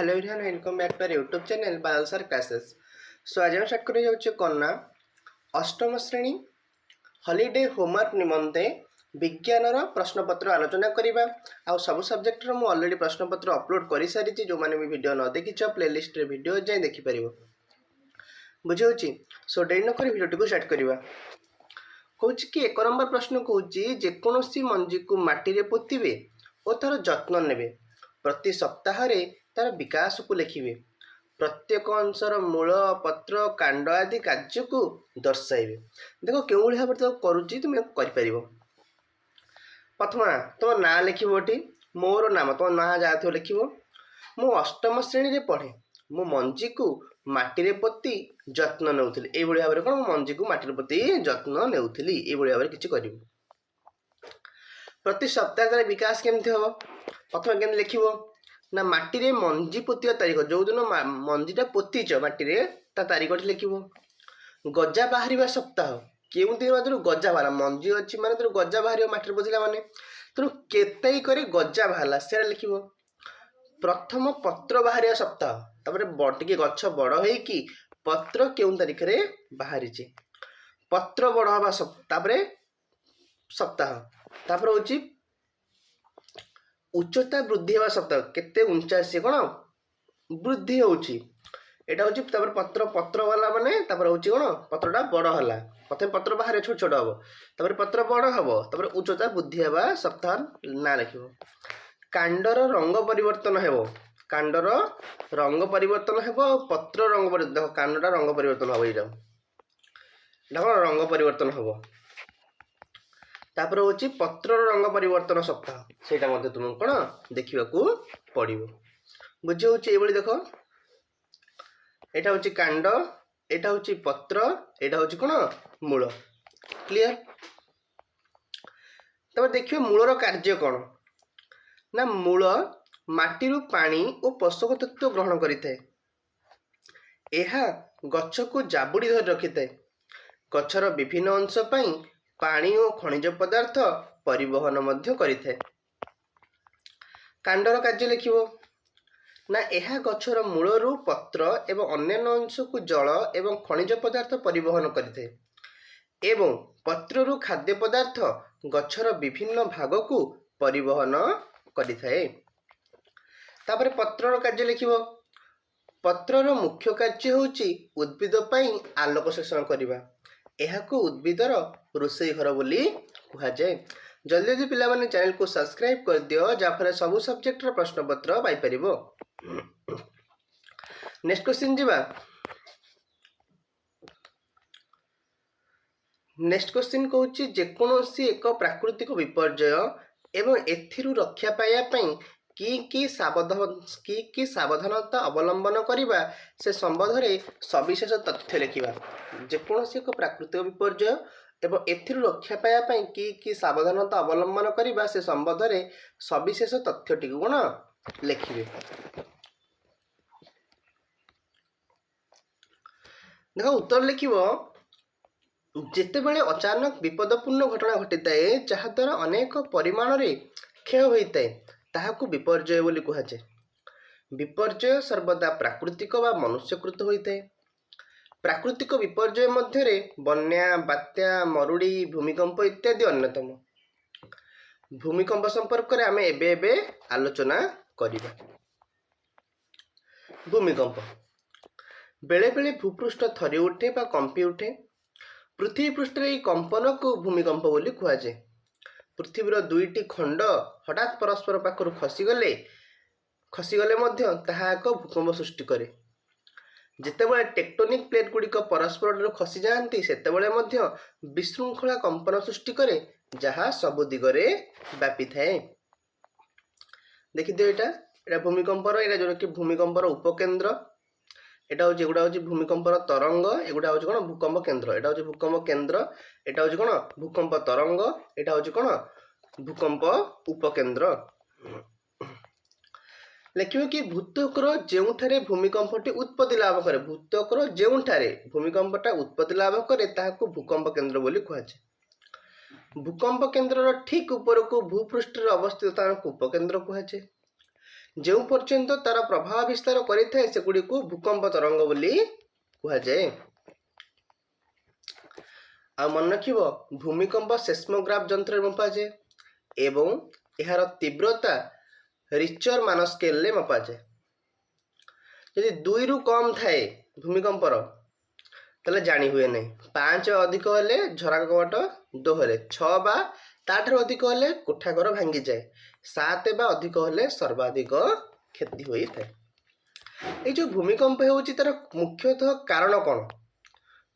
Hello everyone, welcome back to our YouTube channel Badal sir classes. So आज हम start कर जाउछे कन्ना अष्टम श्रेणी हॉलिडे होमवर्क निमंते विज्ञानर प्रश्नपत्र आलोचना करबा। आ सब सब्जेक्ट रो मु ऑलरेडी प्रश्नपत्र अपलोड करि सारी छी। जो माने भी वीडियो न देखिछ प्लेलिस्ट रे वीडियो जाय देखि परिबो, बुझियोछि। सो डेरी न करी वीडियो को स्टार्ट करबा। कहूँ कि 1 नंबर प्रश्न कहूँ जेकोसी मंजी को माटी रे पोतिबे और तार जत्न नेबे, प्रति सप्ताह रे तार विकास को लिखिबे, प्रत्येक अंशर मूल पत्र कांड आदि कार्य को दर्शाइबे। देखो केउ भली भाबरे तो करूची तुम करि परिबो। प्रथम तुम ना लिखिबो, एठी मोर नाम तुम ना जाथो लिखिबो। मु अष्टम श्रेणी रे पढ़े, मु मंजी को माटी रे पोती जत्न नेउथिली। एई भली भाबरे कोन मंजी को माटी रे पोती जत्न नेउथिली, एई भली भाबरे किछि करिवो। प्रति सप्ताह तार विकास केमथि हबो, प्रथम केमथि लिखिबो ना माटी रे मंजी पोतिया तारीख, जो दिन मंजीटा पोतीच माटी रे ता तारीख लिखिबो। गजा बाहरिबा सप्ताह, केउ दिन मात्र गजा बाहर मंजी अछि माने तो गजा बाहरियो माटी रे पोतिला माने, तो केतई करे गजा बाहरला सेरा लिखिबो। प्रथम पत्र बाहरिया सप्ताह, तापर टिके गछ बड़ होई कि पत्र केउ तारीख रे बाहरिचे, पत्र बड़ हबा सप्ताह, तापर होची उच्चता वृद्धि हवा सप्ताह, केते उंचा से कोन वृद्धि होची, एटा होची। तापर पत्र पत्र वाला माने तापर होची कोन पत्रटा बड़ हला, प्रथम पत्र बाहर छोट छोट हबो, तापर पत्र बड़ हबो, तापर उच्चता वृद्धि हवा सप्ताह ना लिखिबो। कांडर रंग परिवर्तन हेबो, कांडर रंग परिवर्तन हेबो, पत्र रंग परिवर्तन, देखो कांडटा रंग परिवर्तन हबो, एटा देखो रंग परिवर्तन हबो। तापर होची पत्र रंग परिवर्तन सप्ताह, सेटा मध्ये तुम कोन देखिबा को पड़िबो, बुझे होची। एबोली देखो एटा होची कांड, एटा होची पत्र, एटा होची कोन मूल, क्लियर। तब देखिए मूलर कार्य कोन ना, मूल माटी रु पानी और पोषक तत्व ग्रहण करिथाय, एहा गछ को जाबुड़ी धरि रखिथाय, गछर विभिन्न अंश पई पानी और खनिज पदार्थ परिवहन मध्य करिथाय। कांडर कार्य लिखिबो ना, एहा गछर मूलरू पत्र एवं अन्यान्य अंश को जल एवं खनिज पदार्थ परिवहन करिथाय, एवं पत्ररू खाद्य पदार्थ गछर विभिन्न भाग को परिवहन करिथाय। तापर पत्रर कार्य लिखिबो, पत्रर मुख्य कार्य होची उद्भिद पई आलोक शोषण करिबा, एहाको उद्भिदर रोषेई घर बोली कहा जाए। जल्दी जल्दी पिला माने चैनल को सब्सक्राइब कर दियो, जाफरे सब सब्जेक्ट रो प्रश्न पत्र पाई परिबो। नेक्स्ट क्वेश्चन जीवा। नेक्स्ट क्वेश्चन कहूची जेकोसी एक प्राकृतिक विपर्यय एवं एथिरु रक्षा पाया पई की सावधानता अवलंबन करिबा से संबंध रे सविशेष तथ्य लिखिबा। जेकोसी एक प्राकृतिक विपर्यय एवं एथिरु रक्षा पाया पई की सावधानता अवलंबन करिबा से संबंध रे सविशेष तथ्यटी कोन लिखिबे। देखो उत्तर लिखिबो, जेतेबेले अचानक विपदपूर्ण घटना घटिताए जहा द्वारा अनेक परिमाण रे क्षय होइताए ताहाकू विपर्यय बोली कहा जाए। विपर्यय सर्वदा प्राकृतिक वा मनुष्यकृत होइताए। प्राकृतिक विपर्यय मध्य रे बन्या, बात्या, मरुड़ी, भूमिकंप इत्यादि अन्यतम। भूमिकंप संपर्क रे आमे एबे आलोचना करिबा। भूमिकंप बेले बेले भूपृष्ठ थरी उठे बा कंपी उठे। पृथ्वी पृष्ठ रे कंपन को भूमिकंप बोली कहा जाए। पृथ्वीर दुईटी खंड हठात परस्पर पाखर खसीगले मध्य ताहा एक भूकंप सृष्टि करे। जेतेबेले टेक्टोनिक प्लेट गुड़िक परस्पर खसी जाती सेतेबेले मध्य विशृंखला कंपन सृष्टि करे, जहा सबु दिगरे व्यापी थाए। देखि दियो एटा भूमिकंपर, एटा जो कि भूमिकंपर उपकेंद्र, एटा होची एगुडा होची भूमिकंपर तरंग, एगुडा होची कोन भूकंप केंद्र, एटा होची भूकंप केंद्र, एटा होची कोन भूकंप तरंग, एटा होची कोन भूकंप उपकेंद्र। लिखिबो कि भूत्वकर जेउठारे भूमिकंपटी उत्पत्ति लाभ करे, भूत्वकर जेउठारे भूमिकंपटा उत्पत्ति लाभ करे ताहाको भूकंप केंद्र बोली कहा जाए। भूकंप केंद्रर ठीक ऊपर को भूपृष्ठ रे अवस्थित स्थान को उपकेंद्र कहा जाए। ଯେଉଁ ପର୍ଯ୍ୟନ୍ତ ତାର ପ୍ରଭାବ ବିସ୍ତାର କରିଥାଏ ସେଗୁଡ଼ିକୁ ଭୂକମ୍ପ ତରଙ୍ଗ ବୋଲି କୁହାଯାଏ। ଆଉ ମନେ ରଖିବ, ଭୂମିକମ୍ପ ସେସ୍ମୋଗ୍ରାଫ ଯନ୍ତ୍ରରେ ମପାଯାଏ ଏବଂ ଏହାର ତୀବ୍ରତା ରିଚର ମାନ ସ୍କେଲରେ ମପାଯାଏ। ଯଦି 2ରୁ କମ୍ ଥାଏ ଭୂମିକମ୍ପର ତାହେଲେ ଜାଣି ହୁଏ ନାହିଁ। 5 ଅଧିକ ହେଲେ ଝରକା କବାଟ ଦୋହରେ, 6 ବା ତାଠାରୁ ଅଧିକ ହେଲେ କୋଠାଘର ଭାଙ୍ଗିଯାଏ, 7 ବା ଅଧିକ ହେଲେ ସର୍ବାଧିକ କ୍ଷତି ହୋଇଥାଏ। এই ଯେଉଁ ଭୂମିକମ୍ପ ହେଉଛି ତାର ମୁଖ୍ୟତଃ କାରଣ କ'ଣ?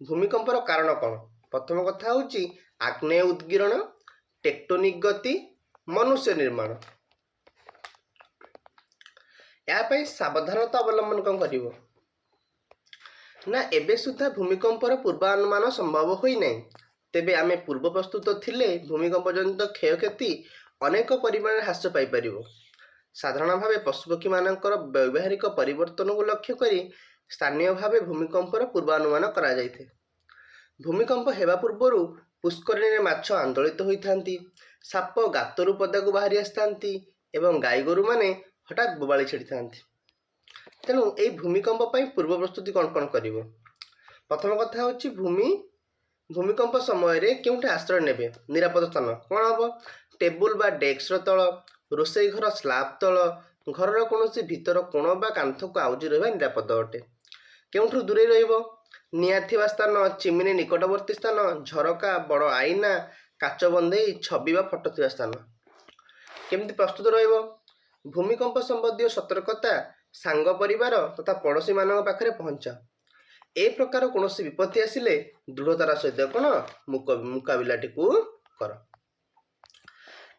ଭୂମିକମ୍ପର କାରଣ କ'ଣ? ପ୍ରଥମ କଥା ହେଉଛି ଆଗ୍ନେୟ ଉଦ୍ଗୀରଣ, ଟେକ୍ଟୋନିକ ଗତି, ମନୁଷ୍ୟ ନିର୍ମାଣ। ଏହା ପାଇଁ ସାବଧାନତା ଅବଲମ୍ବନ କ'ଣ କରିବ ନା ଏବେ ସୁଦ୍ଧା ଭୂମିକମ୍ପର ପୂର୍ବାନୁମାନ ସମ୍ଭବ ହୋଇନାହିଁ। ତେବେ ଆମେ ପୂର୍ବ ପ୍ରସ୍ତୁତ ଥିଲେ ଭୂମିକମ୍ପ ଜନିତ କ୍ଷୟକ୍ଷତି ଅନେକ ପରିମାଣରେ ହ୍ରାସ ପାଇପାରିବ। ସାଧାରଣ ଭାବେ ପଶୁପକ୍ଷୀମାନଙ୍କର ବୈବାହିକ ପରିବର୍ତ୍ତନକୁ ଲକ୍ଷ୍ୟ କରି ସ୍ଥାନୀୟ ଭାବେ ଭୂମିକମ୍ପର ପୂର୍ବାନୁମାନ କରାଯାଇଥାଏ। ଭୂମିକମ୍ପ ହେବା ପୂର୍ବରୁ ପୁଷ୍କରିଣୀରେ ମାଛ ଆନ୍ଦୋଳିତ ହୋଇଥାନ୍ତି, ସାପ ଗାତରୁ ପଦାକୁ ବାହାରି ଆସିଥାନ୍ତି ଏବଂ ଗାଈଗୋରୁମାନେ ହଠାତ୍ ବୋବାଳି ଛାଡ଼ିଥାନ୍ତି। ତେଣୁ ଏହି ଭୂମିକମ୍ପ ପାଇଁ ପୂର୍ବ ପ୍ରସ୍ତୁତି କ'ଣ କ'ଣ କରିବ? ପ୍ରଥମ କଥା ହେଉଛି ଭୂମିକମ୍ପ ସମୟରେ କେଉଁଠି ଆଶ୍ରୟ ନେବେ? ନିରାପଦ ସ୍ଥାନ କ'ଣ ହେବ? ଟେବୁଲ ବା ଡେସ୍କର ତଳ, ରୋଷେଇ ଘର ସ୍ଲାବ୍ ତଳ, ଘରର କୌଣସି ଭିତର କୋଣ ବା କାନ୍ଥକୁ ଆଉଜି ରହିବା ନିରାପଦ ଅଟେ। କେଉଁଠୁ ଦୂରେଇ ରହିବ? ନିଆଁ ଥିବା ସ୍ଥାନ, ଚିମିନି ନିକଟବର୍ତ୍ତୀ ସ୍ଥାନ, ଝରକା, ବଡ଼ ଆଇନା, କାଚ ବନ୍ଧେଇ, ଛବି ବା ଫଟୋ ଥିବା ସ୍ଥାନ। କେମିତି ପ୍ରସ୍ତୁତ ରହିବ? ଭୂମିକମ୍ପ ସମ୍ବନ୍ଧୀୟ ସତର୍କତା ସାଙ୍ଗ ପରିବାର ତଥା ପଡ଼ୋଶୀମାନଙ୍କ ପାଖରେ ପହଞ୍ଚାଅ। ଏ ପ୍ରକାର କୌଣସି ବିପତ୍ତି ଆସିଲେ ଦୃଢ଼ତାର ସହିତ କ'ଣ ମୁକାବିଲାଟିକୁ କର।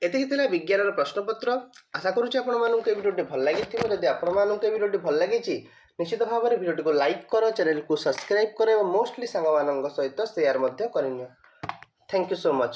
ଏତିକି ଥିଲା ବିଜ୍ଞାନର ପ୍ରଶ୍ନପତ୍ର। ଆଶା କରୁଛି ଆପଣମାନଙ୍କୁ ଏ ଭିଡ଼ିଓଟି ଭଲ ଲାଗିଥିବ। ଯଦି ଆପଣମାନଙ୍କୁ ଏ ଭିଡ଼ିଓଟି ଭଲ ଲାଗିଛି ନିଶ୍ଚିତ ଭାବରେ ଭିଡ଼ିଓଟିକୁ ଲାଇକ୍ କର, ଚ୍ୟାନେଲକୁ ସବସ୍କ୍ରାଇବ୍ କର ଏବଂ ମୋଷ୍ଟଲି ସାଙ୍ଗମାନଙ୍କ ସହିତ ସେୟାର ମଧ୍ୟ କରିନିଅ। Thank you so much.